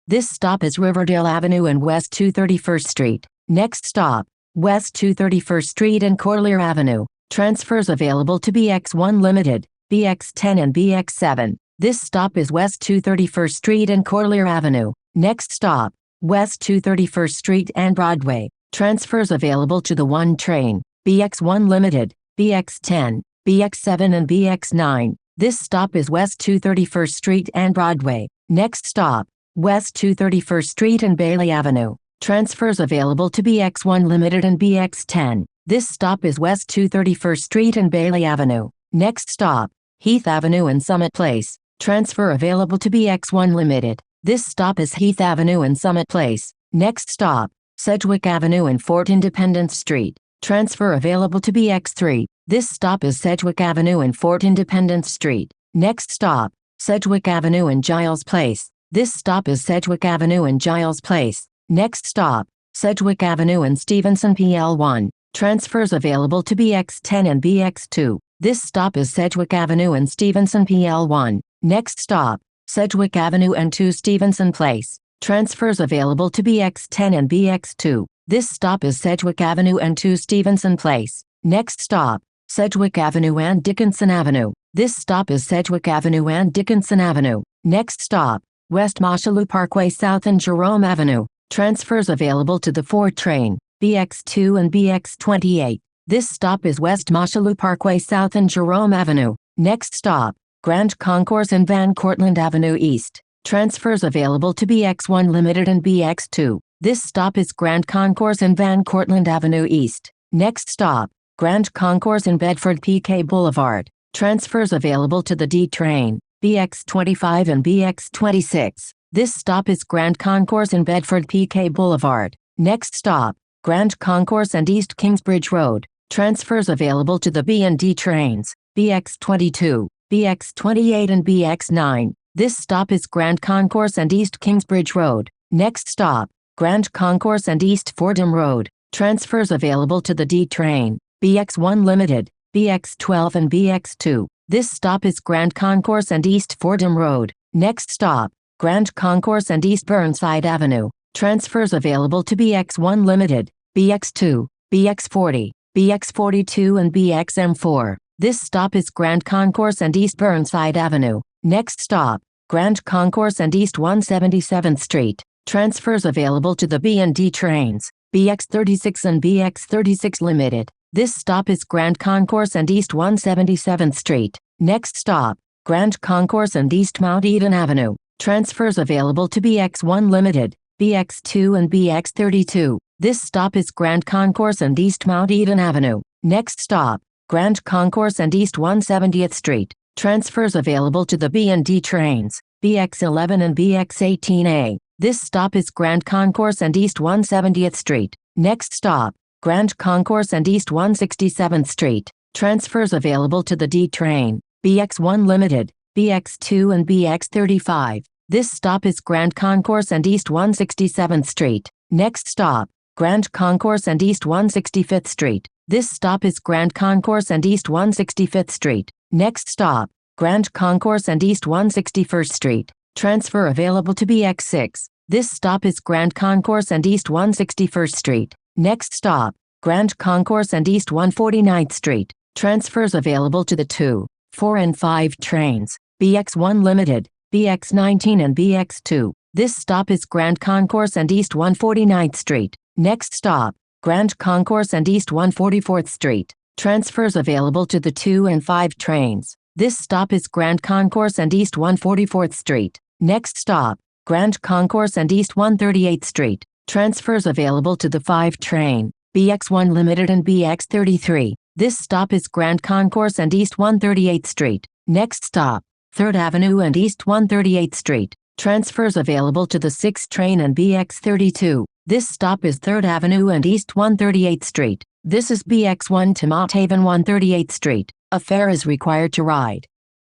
This stop is Riverdale Avenue and West 231st Street. Next stop, West 231st Street and Corlier Avenue. Transfers available to Bx1 Limited, Bx10 and Bx7. This stop is West 231st Street and Corlier Avenue. Next stop, West 231st Street and Broadway. Transfers available to the 1 train, Bx1 Limited, Bx10, Bx7 and Bx9. This stop is West 231st Street and Broadway. Next stop, West 231st Street and Bailey Avenue. Transfers available to Bx1 Limited and Bx10. This stop is West 231st Street and Bailey Avenue. Next stop, Heath Avenue and Summit Place. Transfer available to Bx1 Limited. This stop is Heath Avenue and Summit Place. Next stop, Sedgwick Avenue and Fort Independence Street. Transfer available to Bx3. This stop is Sedgwick Avenue and Fort Independence Street. Next stop, Sedgwick Avenue and Giles Place. This stop is Sedgwick Avenue and Giles Place. Next stop, Sedgwick Avenue and Stevenson PL1. Transfers available to Bx10 and Bx2. This stop is Sedgwick Avenue and Stevenson PL1. Next stop, Sedgwick Avenue and 2 Stevenson Place. Transfers available to Bx10 and Bx2. This stop is Sedgwick Avenue and 2 Stevenson Place. Next stop, Sedgwick Avenue and Dickinson Avenue. This stop is Sedgwick Avenue and Dickinson Avenue. Next stop, West Mosholu Parkway South and Jerome Avenue. Transfers available to the 4 train, Bx2 and Bx28. This stop is West Mosholu Parkway South and Jerome Avenue. Next stop, Grand Concourse and Van Cortlandt Avenue East. Transfers available to Bx1 Limited and Bx2. This stop is Grand Concourse and Van Cortlandt Avenue East. Next stop, Grand Concourse and Bedford PK Boulevard. Transfers available to the D train, Bx25 and Bx26. This stop is Grand Concourse and Bedford PK Boulevard. Next stop, Grand Concourse and East Kingsbridge Road. Transfers available to the B and D trains, Bx22, Bx28 and Bx9. This stop is Grand Concourse and East Kingsbridge Road. Next stop, Grand Concourse and East Fordham Road. Transfers available to the D train, Bx1 Limited, Bx12 and Bx2. This stop is Grand Concourse and East Fordham Road. Next stop, Grand Concourse and East Burnside Avenue. Transfers available to Bx1 Limited, Bx2, Bx40, Bx42 and Bxm4. This stop is Grand Concourse and East Burnside Avenue. Next stop, Grand Concourse and East 177th Street. Transfers available to the B and D trains, Bx36 and Bx36 Limited. This stop is Grand Concourse and East 177th Street. Next stop, Grand Concourse and East Mount Eden Avenue. Transfers available to Bx1 Limited, Bx2 and Bx32. This stop is Grand Concourse and East Mount Eden Avenue. Next stop, Grand Concourse and East 170th Street. Transfers available to the B and D trains, Bx11 and Bx18A. This stop is Grand Concourse and East 170th Street. Next stop, Grand Concourse and East 167th Street. Transfers available to the D train, Bx1 Limited, Bx2 and Bx35. This stop is Grand Concourse and East 167th Street. Next stop, Grand Concourse and East 165th Street. This stop is Grand Concourse and East 165th Street. Next stop, Grand Concourse and East 161st Street. Transfer available to Bx6. This stop is Grand Concourse and East 161st Street. Next stop, Grand Concourse and East 149th Street. Transfers available to the 2, 4 and 5 trains, Bx1 Limited, Bx19 and Bx2. This stop is Grand Concourse and East 149th Street. Next stop, Grand Concourse and East 144th Street. Transfers available to the 2 and 5 trains. This stop is Grand Concourse and East 144th Street. Next stop, Grand Concourse and East 138th Street. Transfers available to the 5 train, Bx1 Limited and Bx33. This stop is Grand Concourse and East 138th Street. Next stop, 3rd Avenue and East 138th Street. Transfers available to the 6 train and Bx32. This stop is 3rd Avenue and East 138th Street. This is Bx1 to Mott Haven 138th Street. A fare is required to ride.